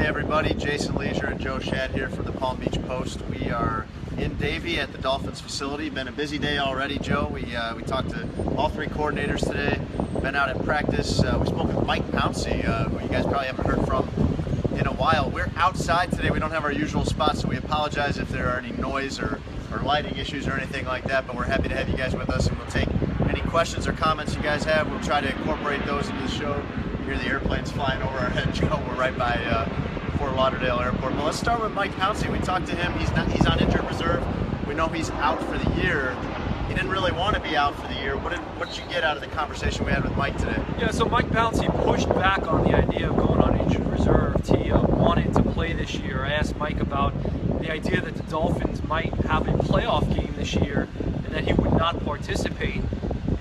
Hey everybody, Jason Leisure and Joe Schad here from the Palm Beach Post. We are in Davie at the Dolphins facility. Been a busy day already, Joe. We talked to all three coordinators today. Been out at practice. We spoke with Mike Pouncey, who you guys probably haven't heard from in a while. We're outside today. We don't have our usual spot, so we apologize if there are any noise or lighting issues or anything like that, but we're happy to have you guys with us, and we'll take any questions or comments you guys have. We'll try to incorporate those into the show. You hear the airplanes flying over our head, Joe. We're right by Fort Lauderdale Airport. But let's start with Mike Pouncey. We talked to him. He's on injured reserve. We know he's out for the year. He didn't really want to be out for the year. What did you get out of the conversation we had with Mike today? Yeah, so Mike Pouncey pushed back on the idea of going on injured reserve. He wanted to play this year. I asked Mike about the idea that the Dolphins might have a playoff game this year and that he would not participate.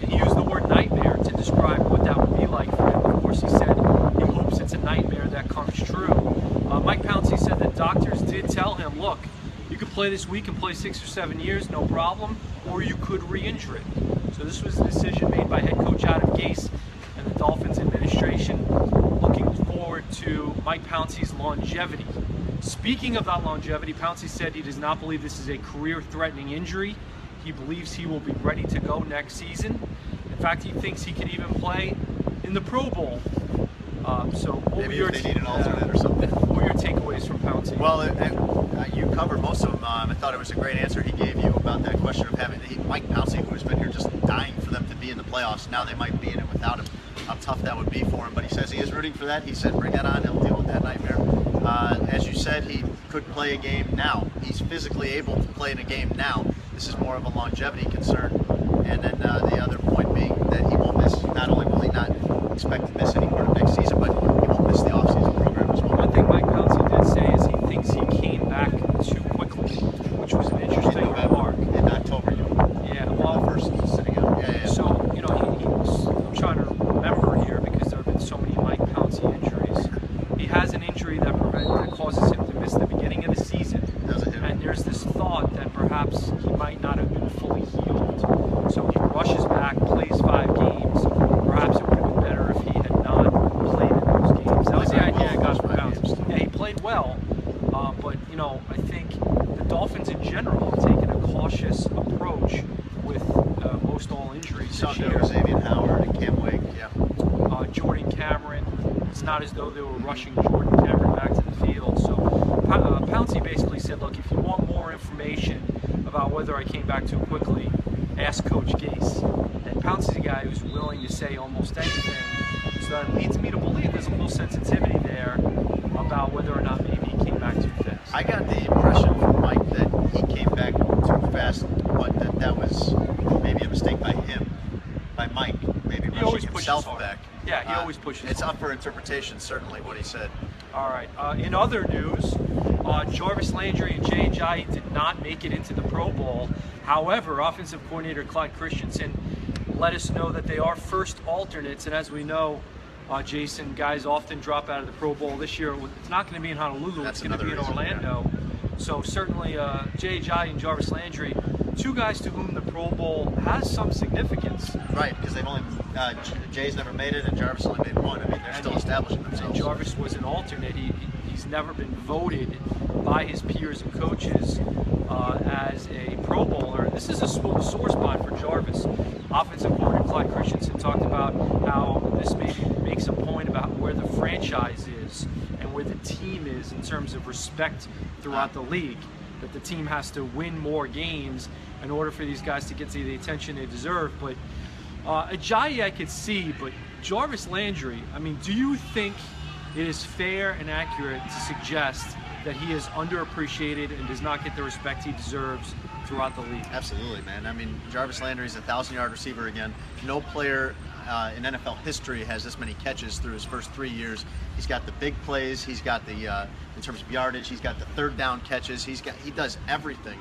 And he used the word nightmare to describe what that would be like for him. Of course, he said he hopes it's a nightmare that comes true. Mike Pouncey said that doctors did tell him, look, you could play this week and play 6 or 7 years, no problem, or you could re-injure it. So this was a decision made by head coach Ajayi and the Dolphins administration, looking forward to Mike Pouncey's longevity. Speaking of that longevity, Pouncey said he does not believe this is a career-threatening injury. He believes he will be ready to go next season. In fact, he thinks he could even play in the Pro Bowl. So maybe if they need an alternate or something. What were your takeaways from Pouncey? Well, you covered most of them. I thought it was a great answer he gave you about that question of having Mike Pouncey, who has been here just dying for them to be in the playoffs. Now they might be in it without him. How tough that would be for him. But he says he is rooting for that. He said, bring that on. He'll deal with that nightmare. As you said, he could play a game now. He's physically able to play in a game now. This is more of a longevity concern. And then the other point being that he won't miss, not only will he not expect to miss any part of next season, but he won't miss the offseason program as well. One thing Mike Pouncey did say is he thinks he came back too quickly, which was an interesting remark. In October, yeah, well, the first sitting out. Yeah. So, you know, I'm trying to remember here because there have been so many Mike Pouncey injuries. He has an injury that causes him to miss the beginning of the season. And there's this thought that perhaps he might not have been fully healed. So he rushes back, plays 5 games. Perhaps it would have been better if he had not played in those games. That was the idea I got from Pouncey. Yeah, he played well, but you know, I think the Dolphins in general have taken a cautious approach with most all injuries this year. Xavier Howard and Cam Wake, yeah. Jordan Cameron. It's not as though they were rushing Jordan Cameron back to the field. So Pouncey basically said, look, if you want more information about whether I came back too quickly, ask Coach Gase. And Pouncey's a guy who's willing to say almost anything. So that leads me to believe there's a little sensitivity there about whether or not maybe he came back too fast. I got the impression from Mike that he came back too fast, but that was maybe a mistake by him, by Mike, maybe rushing himself back. Yeah, he always pushes. It's up for interpretation, certainly, what he said. All right. In other news, Jarvis, Landry, and Ajayi did not make it into the Pro Bowl. However, offensive coordinator Clyde Christensen let us know that they are first alternates, and as we know, Jason, guys often drop out of the Pro Bowl. This year, it's not going to be in Honolulu. It's going to be in Orlando. Yeah. So certainly, Ajayi and Jarvis Landry, 2 guys to whom the Pro Bowl has some significance. Right, because they've only Jay's never made it, and Jarvis only made 1. I mean, they're still establishing themselves. And Jarvis was an alternate. He's never been voted by his peers and coaches as a Pro Bowler. This is a sore spot for Jarvis. Offensive coordinator Clyde Christensen talked about how this maybe makes a point about where the franchise is and where the team is in terms of respect throughout the league. That the team has to win more games in order for these guys to get to the attention they deserve. But Ajayi I could see, but Jarvis Landry, I mean, do you think it is fair and accurate to suggest that he is underappreciated and does not get the respect he deserves throughout the league? Absolutely, man. I mean, Jarvis Landry is a 1,000-yard receiver again. No player in NFL history has this many catches through his first 3 years. He's got the big plays. He's got the, in terms of yardage, he's got the third down catches. He does everything,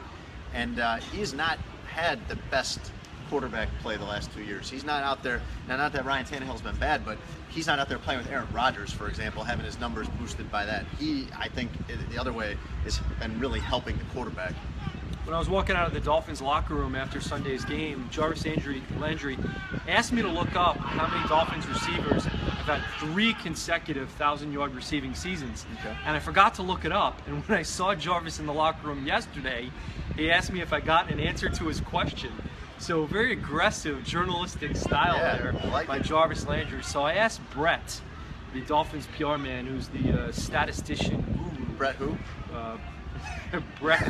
and he has not had the best quarterback play the last 2 years. He's not out there, now not that Ryan Tannehill's been bad, but he's not out there playing with Aaron Rodgers, for example, having his numbers boosted by that. He, I think, the other way, has been really helping the quarterback. When I was walking out of the Dolphins locker room after Sunday's game, Jarvis Landry asked me to look up how many Dolphins receivers have had 3 consecutive 1,000-yard receiving seasons. Okay. And I forgot to look it up. And when I saw Jarvis in the locker room yesterday, he asked me if I got an answer to his question. So very aggressive journalistic style there by Jarvis Landry. So I asked Brett, the Dolphins PR man, who's the statistician guru. Brett who? Brett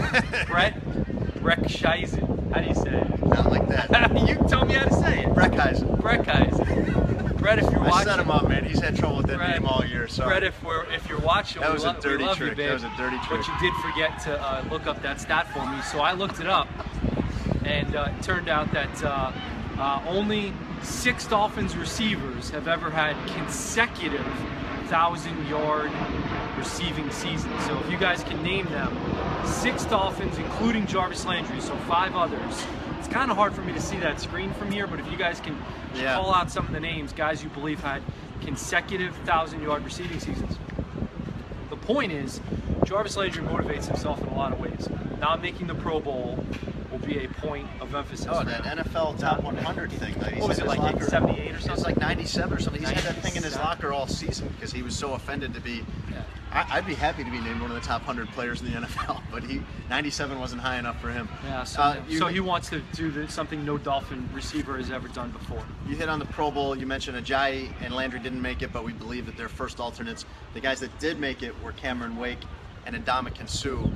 Scheisen. How do you say it? Not like that. You tell me how to say it. Breckheisen. Brett, if you're watching. I set him up, man. He's had trouble with that name all year. Sorry. Brett, if you're watching, that was a dirty love trick. You, babe. That was a dirty trick. But you did forget to look up that stat for me, so I looked it up, and it turned out that only 6 Dolphins receivers have ever had consecutive 1,000-yard receiving seasons. So if you guys can name them, 6 Dolphins, including Jarvis Landry, so 5 others. It's kind of hard for me to see that screen from here, but if you guys can call out some of the names, guys you believe had consecutive 1,000-yard receiving seasons. The point is, Jarvis Landry motivates himself in a lot of ways. Not making the Pro Bowl will be a point of emphasis. Oh, that NFL Top 100 thing. That what was it, like 78 or something? It was like 97 or something. He's had that thing in his 97. locker all season because he was so offended to be. I'd be happy to be named one of the top 100 players in the NFL, but 97 wasn't high enough for him. Yeah, so he wants to do something no Dolphin receiver has ever done before. You hit on the Pro Bowl. You mentioned Ajayi and Landry didn't make it, but we believe that they're first alternates. The guys that did make it were Cameron Wake and Ndamukong Suh.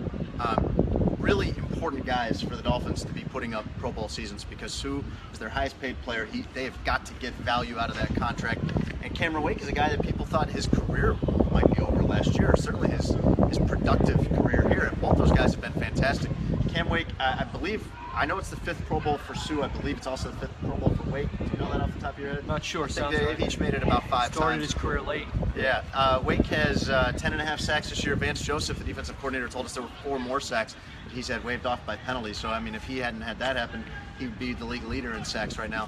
Really important guys for the Dolphins to be putting up Pro Bowl seasons because Suh is their highest paid player. They have got to get value out of that contract. And Cameron Wake is a guy that people thought his career might be over last year, certainly his productive career here. And both those guys have been fantastic. Cam Wake, I know it's the 5th Pro Bowl for Suh. I believe it's also the 5th Pro Bowl for Wake. Do you know that off the top of your head? Not sure. I think they've each made it about 5 times. Started his career late. Yeah. Wake has 10.5 sacks this year. Vance Joseph, the defensive coordinator, told us there were 4 more sacks that he's had waived off by penalty. So, I mean, if he hadn't had that happen, he would be the league leader in sacks right now.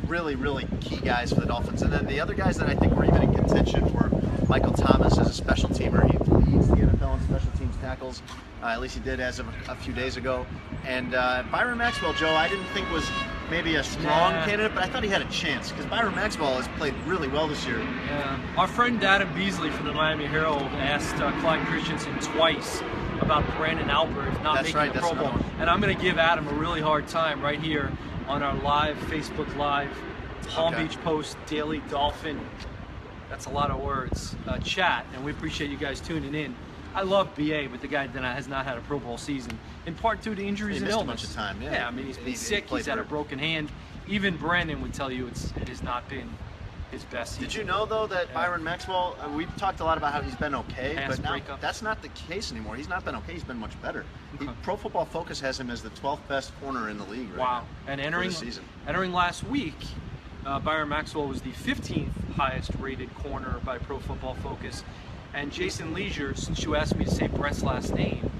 Really, really key guys for the Dolphins. And then the other guys that I think were even in contention were Michael Thomas as a special teamer. He leads the NFL in special teams tackles. At least he did as of a few days ago. And Byron Maxwell, Joe, I didn't think was maybe a strong candidate, but I thought he had a chance because Byron Maxwell has played really well this year. Yeah. Our friend Adam Beasley from the Miami Herald asked Clyde Christensen twice about Brandon Albert not making the Pro Bowl. And I'm going to give Adam a really hard time right here on our live Facebook Live Palm Beach Post Daily Dolphin. That's a lot of words. Chat, and we appreciate you guys tuning in. I love BA, but the guy has not had a Pro Bowl season, in part due to injuries and illness. He missed a bunch of time, Yeah, I mean, he's been sick, he's had a broken hand. Even Brandon would tell you it has not been his best season. Did you know, though, that Byron Maxwell, we've talked a lot about how he's been okay, but now that's not the case anymore. He's not been okay, he's been much better. Pro Football Focus has him as the 12th best corner in the league right now. And entering last week, Byron Maxwell was the 15th highest rated corner by Pro Football Focus. And Jason Leisure, since you asked me to say Brett's last name,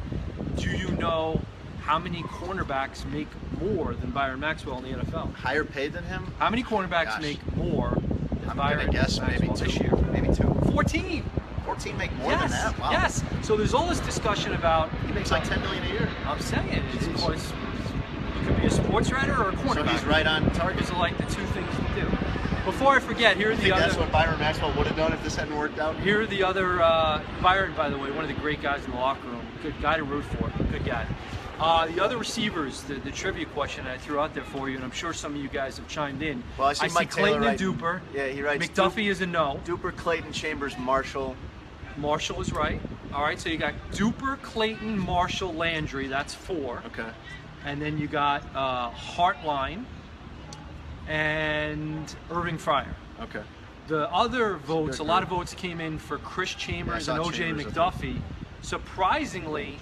do you know how many cornerbacks make more than Byron Maxwell in the NFL? Higher paid than him? How many cornerbacks make more than Byron Maxwell maybe 2 this year? Maybe 2. 14. 14 make more than that? Wow. Yes. So there's all this discussion about... He makes like $10 million a year. I'm saying it's you could be a sports writer or a cornerback. So he's right on target. These are like the 2 things to do. Before I forget, here are the other... That's what Byron Maxwell would have done if this hadn't worked out? Here are the other... Byron, by the way, one of the great guys in the locker room. Good guy to root for. Good guy. The other receivers, the trivia question I threw out there for you, and I'm sure some of you guys have chimed in. Well, I see Mike Clayton Taylor and Duper. Yeah, he writes... McDuffie is a no. Duper, Clayton, Chambers, Marshall. Marshall is right. All right, so you got Duper, Clayton, Marshall, Landry. That's 4. Okay. And then you got Hartline and Irving Fryer. Okay. The other votes, a lot of votes came in for Chris Chambers and O.J. McDuffie. Surprisingly,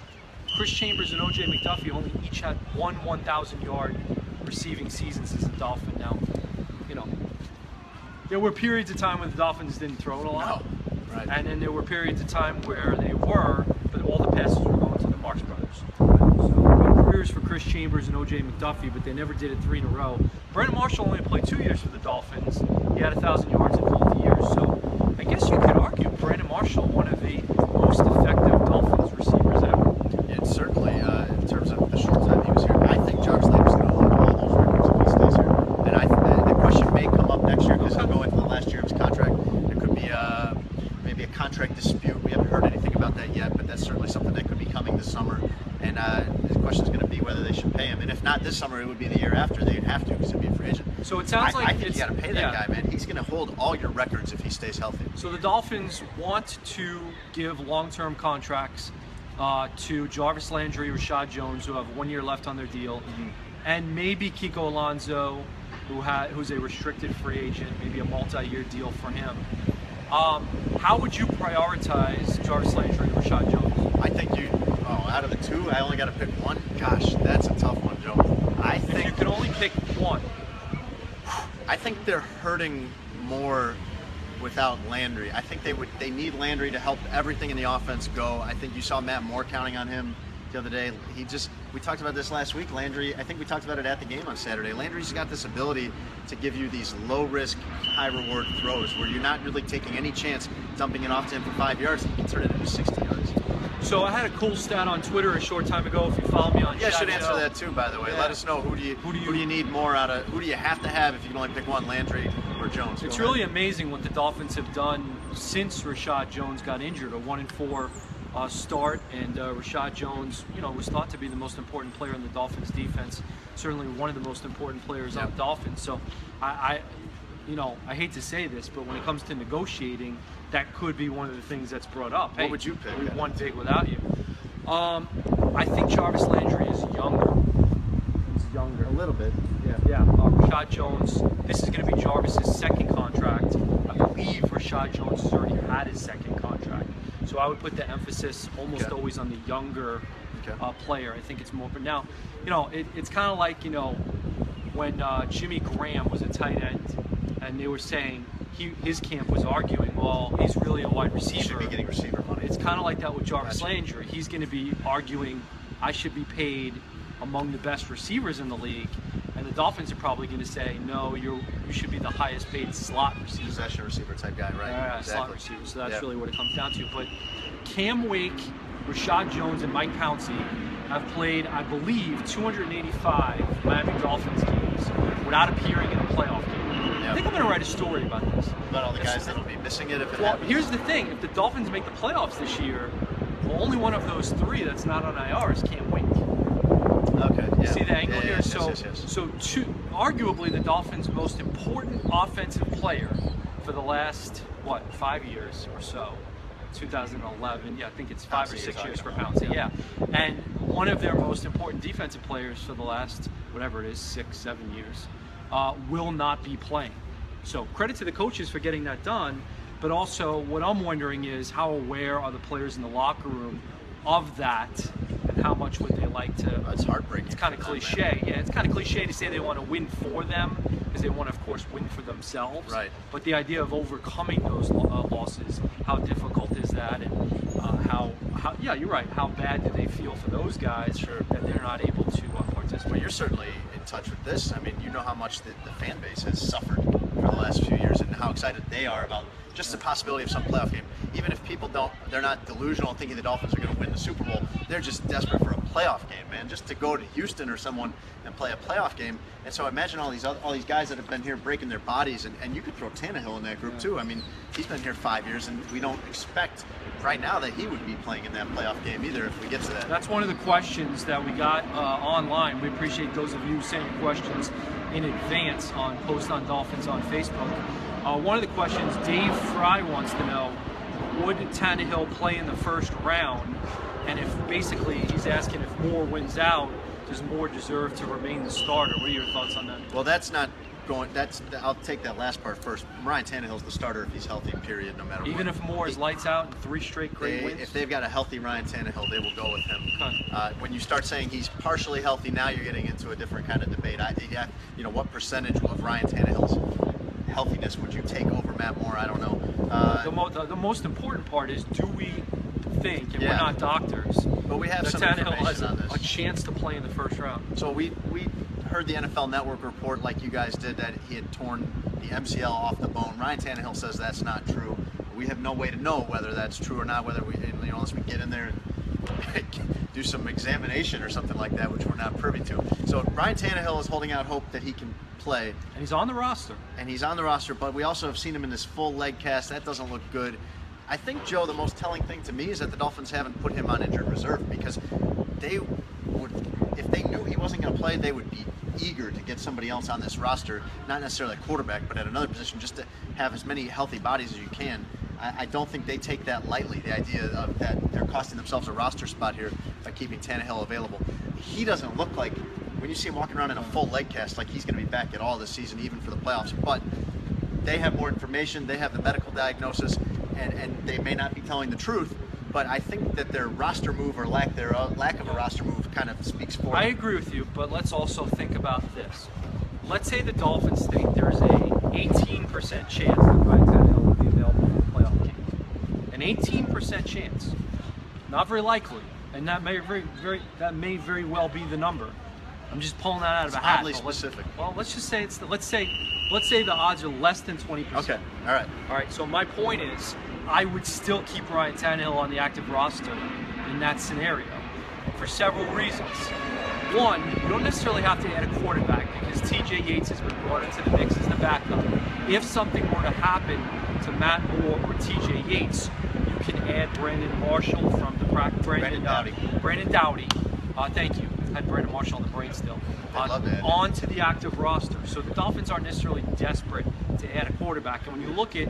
Chris Chambers and O.J. McDuffie only each had 1,000-yard receiving seasons as a Dolphin. Now, you know, there were periods of time when the Dolphins didn't throw it a lot. No. Right. And then there were periods of time where they were, but all the passes were going to the Marx brothers. So careers for Chris Chambers and O.J. McDuffie, but they never did it 3 in a row. Brandon Marshall only played 2 years for the Dolphins. He had 1,000 yards in both years. So I guess you could argue Brandon Marshall, one of the most effective Dolphins receivers ever. Yeah, certainly, in terms of the short time he was here. I think Jarvis Landry's going to hold all those records if he stays here. And the question may come up next year because he'll go into the last year of his contract. There could this summer, it would be the year after. They'd have to because it'd be a free agent. So it sounds like I think you got to pay that guy, man. He's going to hold all your records if he stays healthy. So the Dolphins want to give long-term contracts to Jarvis, Landry, or Schad Jones, who have 1 year left on their deal, and maybe Kiko Alonso, who's a restricted free agent, maybe a multi-year deal for him. How would you prioritize Jarvis Landry or Schad Jones? I think out of the two, I only got to pick one. Gosh, that's a tough one, Joe. If you could only pick one. I think they're hurting more without Landry. I think they need Landry to help everything in the offense go. I think you saw Matt Moore counting on him the other day. We talked about this last week. Landry, I think we talked about it at the game on Saturday. Landry's got this ability to give you these low-risk, high-reward throws where you're not really taking any chance dumping it off to him for 5 yards and you can turn it into 60 yards. So I had a cool stat on Twitter a short time ago. If you follow me on, yeah, I should answer that too. By the way, let us know who do you need more out of? Who do you have to have if you can only pick one, Landry or Jones? It's really amazing what the Dolphins have done since Rashad Jones got injured. A 1-4 start, and Rashad Jones, was thought to be the most important player in the Dolphins defense. Certainly one of the most important players on the Dolphins. So I hate to say this, but when it comes to negotiating, that could be one of the things that's brought up. What would you pick? We won big without you. I think Jarvis Landry is younger. He's younger. A little bit. Yeah. Rashad Jones, this is going to be Jarvis's second contract. I believe Rashad Jones has already had his second contract. So I would put the emphasis almost always on the younger player. I think it's more. But now, it's kind of like, when Jimmy Graham was a tight end, and they were saying his camp was arguing, well, he's really a wide receiver. He should be getting receiver money. It's kind of like that with Jarvis Landry. He's going to be arguing, I should be paid among the best receivers in the league, and the Dolphins are probably going to say, no, you should be the highest paid slot receiver. Possession receiver type guy, right? Exactly. Slot receiver. So that's really what it comes down to. But Cam Wake, Rashad Jones, and Mike Pouncey have played, I believe, 285 Miami Dolphins games without appearing in a playoff game. I think I'm going to write a story about this. About all the guys that'll be missing it if it happens. Here's the thing. If the Dolphins make the playoffs this year, only one of those three that's not on IR is Cam Wake. Okay, yeah. See the angle here? Yes, So arguably the Dolphins' most important offensive player for the last, 5 years or so. 2011, I think it's 5 or 6 years for Pouncey, and one of their most important defensive players for the last, whatever it is, 6, 7 years, will not be playing. So credit to the coaches for getting that done, but also what I'm wondering is how aware are the players in the locker room of that, and how much would they like to... It's heartbreaking. It's kind of cliche. Yeah, it's kind of cliche to say they want to win for them, because they want to, of course, win for themselves. Right. But the idea of overcoming those losses, how difficult is that, and how you're right, how bad do they feel for those guys that they're not able to participate? Well, you're certainly in touch with this. I mean, you know how much the fan base has suffered for the last few years and how excited they are about just the possibility of some playoff game. Even if people they're not delusional thinking the Dolphins are going to win the Super Bowl, they're just desperate for a playoff game, man, just to go to Houston or someone and play a playoff game. And so imagine all these guys that have been here breaking their bodies, and you could throw Tannehill in that group too. I mean, he's been here 5 years, and we don't expect right now that he would be playing in that playoff game either if we get to that. That's one of the questions that we got online. We appreciate those of you sending questions in advance on Post on Dolphins on Facebook. One of the questions Dave Fry wants to know, would Tannehill play in the first round? And if basically he's asking if Moore wins out, does Moore deserve to remain the starter? What are your thoughts on that? Well, that's not going. I'll take that last part first. Ryan Tannehill's the starter if he's healthy, period, no matter what. Even if Moore is lights out and 3 straight great wins? If they've got a healthy Ryan Tannehill, they will go with him. Okay. When you start saying he's partially healthy, now you're getting into a different kind of debate. What percentage of Ryan Tannehill's healthiness would you take over Matt Moore? I don't know. The most important part is, do we think, and we're not doctors, but we have that some Tannehill information has on this. a chance to play in the first round? So we heard the NFL Network report, like you guys did, that he had torn the MCL off the bone. Ryan Tannehill says that's not true. We have no way to know whether that's true or not, unless we get in there and do some examination or something like that, which we're not privy to. So Ryan Tannehill is holding out hope that he can play. And he's on the roster. But we also have seen him in this full leg cast. That doesn't look good. I think, Joe, the most telling thing to me is that the Dolphins haven't put him on injured reserve, because they if they knew he wasn't going to play, they would be eager to get somebody else on this roster, not necessarily a quarterback, but at another position, just to have as many healthy bodies as you can. I don't think they take that lightly, the idea of that they're costing themselves a roster spot here by keeping Tannehill available. He doesn't look like, when you see him walking around in a full leg cast, like he's going to be back at all this season, even for the playoffs. But they have more information, they have the medical diagnosis, and they may not be telling the truth, but I think that their roster move or lack of a roster move kind of speaks for them. I agree with you, but let's also think about this. Let's say the Dolphins think there's a 18% chance that Ryan Tannehill will be available for the playoff game. An 18% chance. Not very likely, and that may very well be the number. I'm just pulling that out of a hat. Oddly specific. Well, let's just say let's say the odds are less than 20%. Okay. All right. So my point is, I would still keep Ryan Tannehill on the active roster in that scenario for several reasons. One, you don't necessarily have to add a quarterback because T.J. Yates has been brought into the mix as the backup. If something were to happen to Matt Moore or T.J. Yates, you can add Brandon Marshall from the practice. Brandon Doughty. Brandon Doughty. Thank you. I had Brandon Marshall on the brain still. Onto the active roster. So the Dolphins aren't necessarily desperate to add a quarterback. And when you look at,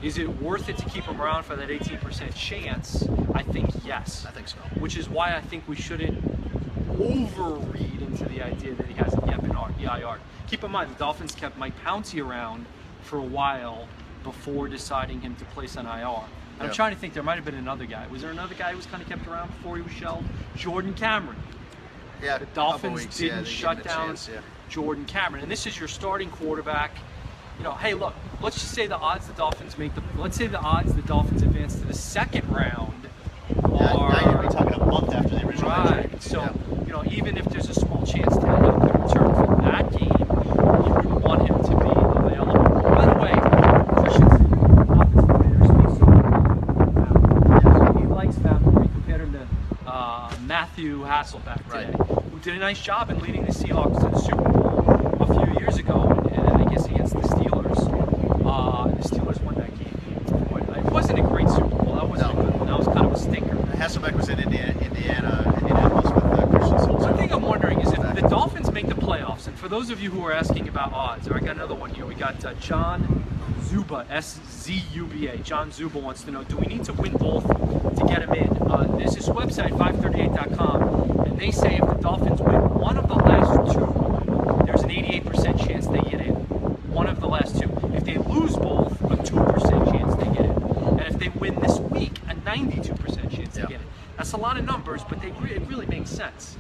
is it worth it to keep him around for that 18% chance? I think yes. I think so. Which is why I think we shouldn't overread into the idea that he hasn't yet been EIR. Keep in mind, the Dolphins kept Mike Pouncey around for a while before deciding him to place on IR. And I'm trying to think, there might have been another guy. Was there another guy who was kind of kept around before he was shelved? Jordan Cameron. Yeah, the Dolphins didn't shut down Jordan Cameron. And this is your starting quarterback. You know, hey, look, let's just say the odds the Dolphins advance to the second round are... now you're talking a month after the original injury. Right, so, you know, even if there's a small chance Tannehill could return from that game, you would want him to be available. By the way, Christian's offensive coordinator speaks so he likes Matt Moore. He compared him to Matthew Hasselbeck today, who did a nice job in leading the Seahawks to the Super Bowl a few years ago, and I guess against the Steelers. The Steelers won that game. It wasn't a great Super Bowl. That wasn't a good one. That was kind of a stinker. Hasselbeck was in Indianapolis with Christian. One thing I'm wondering is if the Dolphins make the playoffs, and for those of you who are asking about odds, I got another one here. We got John Zuba, S-Z-U-B-A. John Zuba wants to know, do we need to win both to get him in? There's this website, 538.com, and they say if the Dolphins win one of the last two, there's an 88% chance they get in. One of the last two. If they lose both, a 2% chance they get in. And if they win this week, a 92% chance they get in. That's a lot of numbers, but it really makes sense.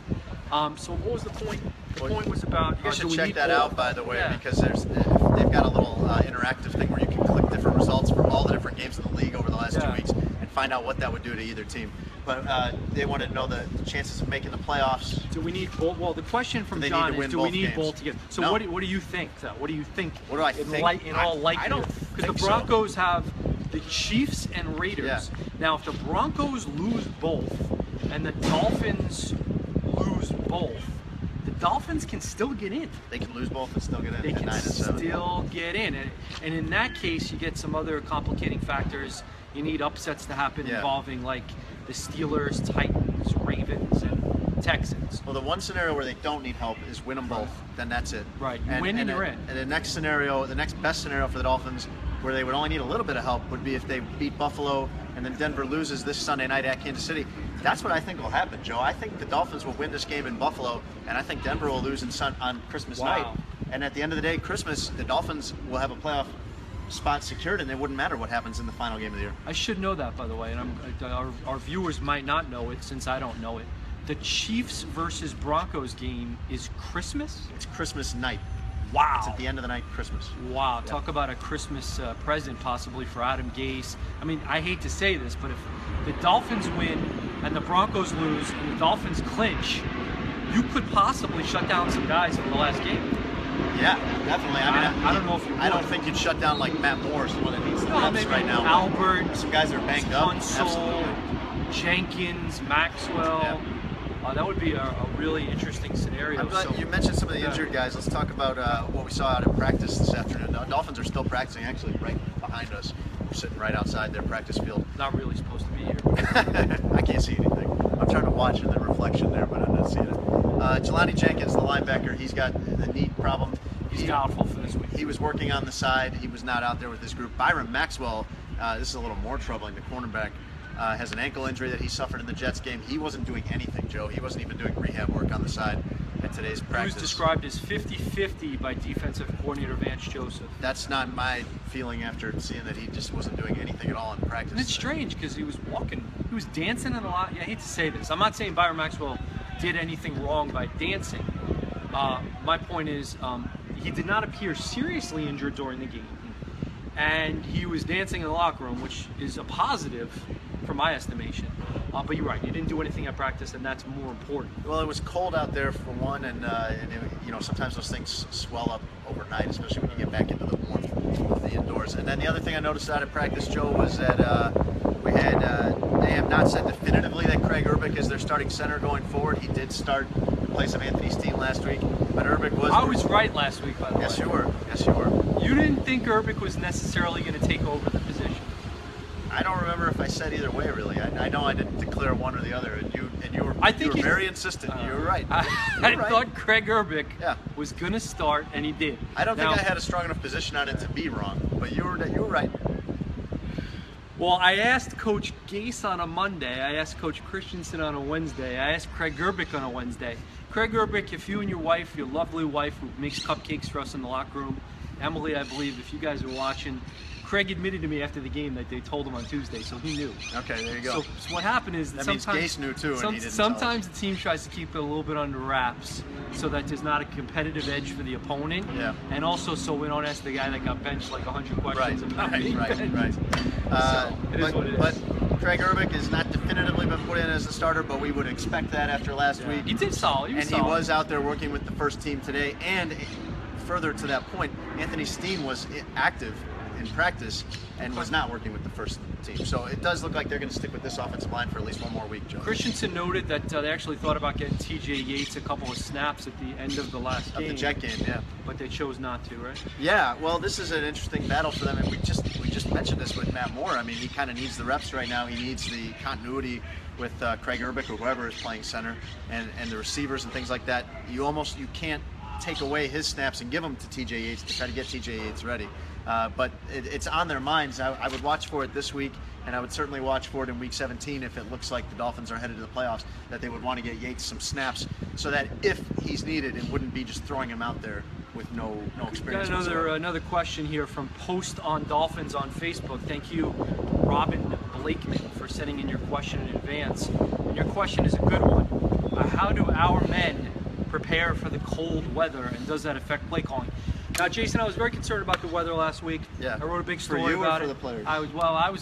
So what was the point? The point was about... You should check that out, by the way, because they've got a little interactive thing where you can click different results for all the different games in the league over the last 2 weeks and find out what that would do to either team. But they wanted to know the chances of making the playoffs. Do we need both? Well, the question from John is, do we need both together? So no. What do you think, though? What do you think? What do I think? In all likelihood? I don't think because the Broncos have the Chiefs and Raiders. Yeah. Now, if the Broncos lose both and the Dolphins lose both, the Dolphins can still get in. They can lose both and still get in. They can still get in. And in that case, you get some other complicating factors. You need upsets to happen involving like the Steelers, Titans, Ravens, and Texans. Well, the one scenario where they don't need help is win them both. Then that's it. Right. You win and you're in. And the next scenario, the next best scenario for the Dolphins, where they would only need a little bit of help, would be if they beat Buffalo and then Denver loses this Sunday night at Kansas City. That's what I think will happen, Joe. I think the Dolphins will win this game in Buffalo, and I think Denver will lose on Christmas night. And at the end of the day, Christmas, the Dolphins will have a playoff spot secured, and it wouldn't matter what happens in the final game of the year. I should know that, by the way, and our viewers might not know it since I don't know it. The Chiefs versus Broncos game is Christmas? It's Christmas night. Wow. It's at the end of the night, Christmas. Wow. Yeah. Talk about a Christmas present possibly for Adam Gase. I mean, I hate to say this, but if the Dolphins win and the Broncos lose and the Dolphins clinch, you could possibly shut down some guys for the last game. Yeah, definitely. I mean, I don't know if you would. I don't think you'd shut down like Matt Moore's the one that needs the helps right now. Albert, some guys are banged up. Absolutely. Jenkins, Maxwell. Yeah. That would be a really interesting scenario. You mentioned some of the injured guys. Let's talk about what we saw out in practice this afternoon. The Dolphins are still practicing, actually, right behind us. We're sitting right outside their practice field. Not really supposed to be here. I can't see anything, I'm trying to watch the reflection there, but I'm not seeing it. Jelani Jenkins, the linebacker, he's got the knee problem. He's doubtful for this week. He was working on the side. He was not out there with his group. Byron Maxwell, this is a little more troubling. The cornerback has an ankle injury that he suffered in the Jets game. He wasn't doing anything, Joe. He wasn't even doing rehab work on the side at today's practice. He was described as 50-50 by defensive coordinator Vance Joseph. That's not my feeling after seeing that he just wasn't doing anything at all in practice. And it's strange because he was walking, he was dancing in a lot. Yeah, I hate to say this. I'm not saying Byron Maxwell did anything wrong by dancing. My point is, he did not appear seriously injured during the game. And he was dancing in the locker room, which is a positive from my estimation. But you're right, he didn't do anything at practice, and that's more important. Well, it was cold out there for one, and sometimes those things swell up overnight, especially when you get back into the warmth of the indoors. And then the other thing I noticed out at practice, Joe, was that they have not said definitively that Craig Urbick is their starting center going forward. He did start in place of Anthony Steen last week, but Urbick was... I was right last week, by the way. Yes, you were. Yes, you were. You didn't think Urbick was necessarily going to take over the position. I don't remember if I said either way, really. I know I didn't declare one or the other, and you were very insistent. You were right. I thought Craig Urbick was going to start, and he did. I don't think I had a strong enough position on it to be wrong, but you were right. Well, I asked Coach Gase on a Monday. I asked Coach Christensen on a Wednesday. I asked Craig Urbick on a Wednesday. Craig Urbick, if you and your wife, your lovely wife, who makes cupcakes for us in the locker room, Emily, I believe, if you guys are watching, Craig admitted to me after the game that they told him on Tuesday, so he knew. Okay, there you go. So what happened is that means Gase knew too, and he didn't sometimes the team tries to keep it a little bit under wraps so that there's not a competitive edge for the opponent. Yeah. And also so we don't ask the guy that got benched like 100 questions about being benched. Right. So it is what it is. But Craig Urbick has not definitively been put in as a starter, but we would expect that after last week. He did solid. He was out there working with the first team today. And further to that point, Anthony Steen was active in practice and was not working with the first team. So it does look like they're going to stick with this offensive line for at least one more week, Joe. Christensen noted that they actually thought about getting T.J. Yates a couple of snaps at the end of the last game. Of the Jet game, yeah. But they chose not to, right? Yeah, well, this is an interesting battle for them, and we just mentioned this with Matt Moore. I mean, he kind of needs the reps right now. He needs the continuity with Craig Urbick or whoever is playing center, and the receivers and things like that. You can't take away his snaps and give them to T.J. Yates to try to get T.J. Yates ready. But it's on their minds. I would watch for it this week, and I would certainly watch for it in Week 17 if it looks like the Dolphins are headed to the playoffs, that they would want to get Yates some snaps so that if he's needed, it wouldn't be just throwing him out there with no experience. Got another question here from Post on Dolphins on Facebook. Thank you, Robin Blakeman, for sending in your question in advance. And your question is a good one. How do our men prepare for the cold weather, and does that affect play calling? Now, Jason, I was very concerned about the weather last week. Yeah. I wrote a big story for you about or for it. The players?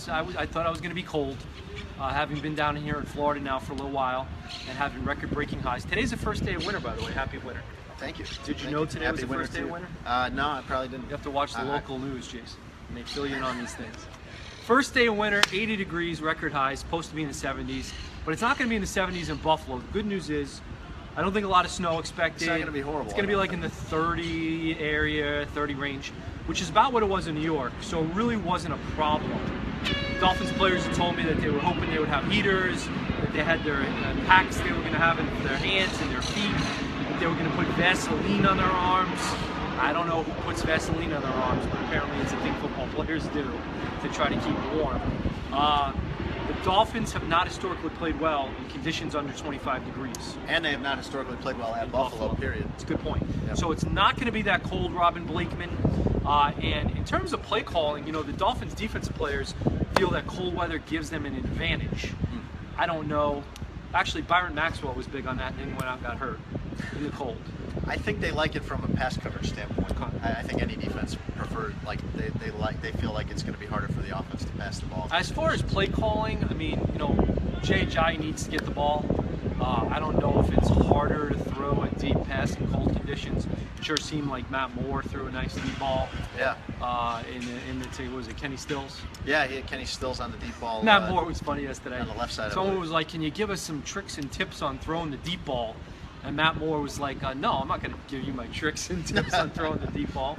I thought I was going to be cold, having been down here in Florida now for a little while and having record-breaking highs. Today's the first day of winter, by the way. Happy winter. Thank you. Did you know today was the first day of winter? No, I probably didn't. You have to watch the local news, Jason, and they fill you in on these things. First day of winter, 80 degrees, record highs, supposed to be in the 70s, but it's not going to be in the 70s in Buffalo. The good news is, I don't think a lot of snow expected. It's not going to be horrible. It's going to be like in the 30 area, 30 range, which is about what it was in New York. So it really wasn't a problem. Dolphins players had told me that they were hoping they would have heaters, that they had their packs they were going to have in their hands and their feet, that they were going to put Vaseline on their arms. I don't know who puts Vaseline on their arms, but apparently it's a thing football players do to try to keep warm. The Dolphins have not historically played well in conditions under 25 degrees. And they have not historically played well at Buffalo, period. It's a good point. Yep. So it's not going to be that cold, Robin Blakeman. And in terms of play calling, the Dolphins defensive players feel that cold weather gives them an advantage. I don't know. Actually, Byron Maxwell was big on that and then went out and got hurt in the cold. I think they like it from a pass coverage standpoint. I think any defense prefer they feel like it's going to be harder for the offense to pass the ball. As far as play calling, I mean, Ajayi needs to get the ball. I don't know if it's harder to throw a deep pass in cold conditions. It sure seemed like Matt Moore threw a nice deep ball. Yeah. Was it Kenny Stills? Yeah, he had Kenny Stills on the deep ball. Matt Moore was funny yesterday. On the left side. Someone was like, "Can you give us some tricks and tips on throwing the deep ball?" And Matt Moore was like, "No, I'm not going to give you my tricks and tips on throwing the deep ball."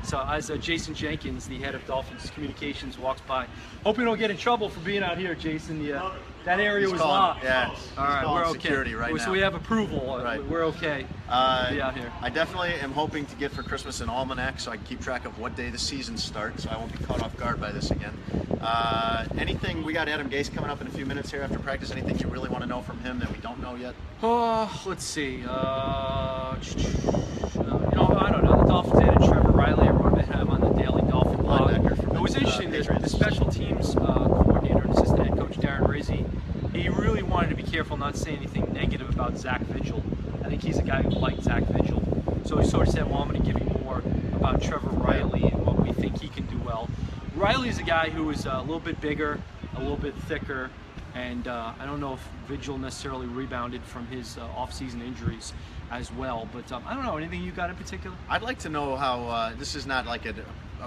So as Jason Jenkins, the head of Dolphins Communications, walks by, hope you don't get in trouble for being out here, Jason. That area He's was calling, locked. yeah. All right, we're okay. Security right now. So we have approval. Right. We're okay. To be out here. I definitely am hoping to get for Christmas an almanac so I can keep track of what day the season starts, so I won't be caught off guard by this again. Anything, we got Adam Gase coming up in a few minutes here after practice. Anything you really want to know from him that we don't know yet? Let's see. You know, I don't know. The Dolphins added Trevor Riley. Everyone been him on the Daily Dolphin blog. It was interesting. The special teams coordinator and assistant head coach Darren Rizzi, he really wanted to be careful not to say anything negative about Zach Vigil. I think he's a guy who liked Zach Vigil. So he sort of said, well, I'm going to give you more about Trevor Riley and what we think he can do well. Riley's a guy who is a little bit bigger, a little bit thicker, and I don't know if Vigil necessarily rebounded from his off-season injuries as well. But I don't know, anything you got in particular? I'd like to know how, this is not like a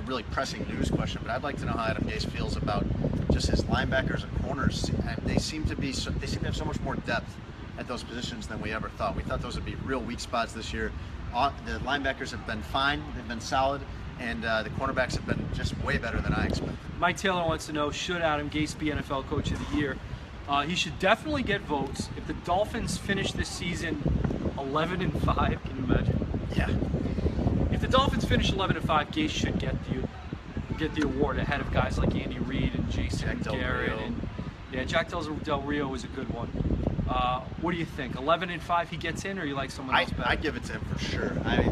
really pressing news question, but I'd like to know how Adam Gase feels about just his linebackers and corners. They seem to have so much more depth at those positions than we ever thought. We thought those would be real weak spots this year. The linebackers have been fine, they've been solid, and the cornerbacks have been just way better than I expected. Mike Taylor wants to know, should Adam Gase be NFL Coach of the Year? He should definitely get votes. If the Dolphins finish this season 11-5, can you imagine? Yeah. If the Dolphins finish 11-5, Gase should get the award ahead of guys like Andy Reid and Jason Garrett. And Jack Del Rio was a good one. What do you think? 11-5, he gets in, or you like someone else better? I'd give it to him for sure. I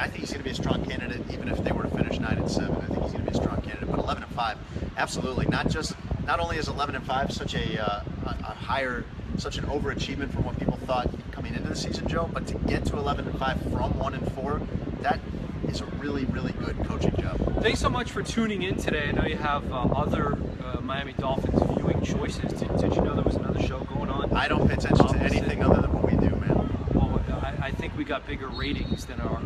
think he's going to be a strong candidate, even if they were to finish 9-7. I think he's going to be a strong candidate. But 11-5, absolutely. Not only is 11-5 such such an overachievement from what people thought coming into the season, Joe, but to get to 11-5 from 1-4, that is a really, really good coaching job. Thanks so much for tuning in today. I know you have other Miami Dolphins viewing choices. Did you know there was another show going on? I don't pay attention to anything other than what we do, man. Well, I think we got bigger ratings than our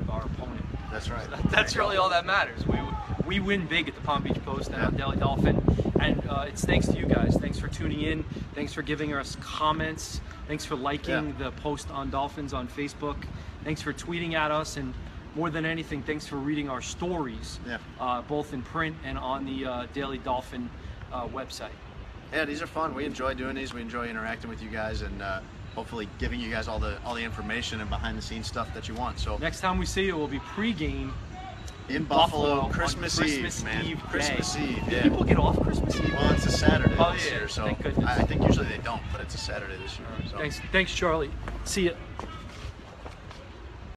opponent. That's right. That's really all that matters. We win big at the Palm Beach Post and on Daily Dolphin, and it's thanks to you guys. Thanks for tuning in. Thanks for giving us comments. Thanks for liking the post on Dolphins on Facebook. Thanks for tweeting at us, and more than anything, thanks for reading our stories, both in print and on the Daily Dolphin website. Yeah, these are fun. We enjoy doing these. We enjoy interacting with you guys, and hopefully giving you guys all the information and behind-the-scenes stuff that you want. So next time we see you, we'll be pre-game in Buffalo, Christmas Eve, man. Christmas Eve. Do people get off Christmas Eve? Well, it's a Saturday this year, so thank goodness. I think usually they don't, but it's a Saturday this year. So. Thanks, Charlie. See ya.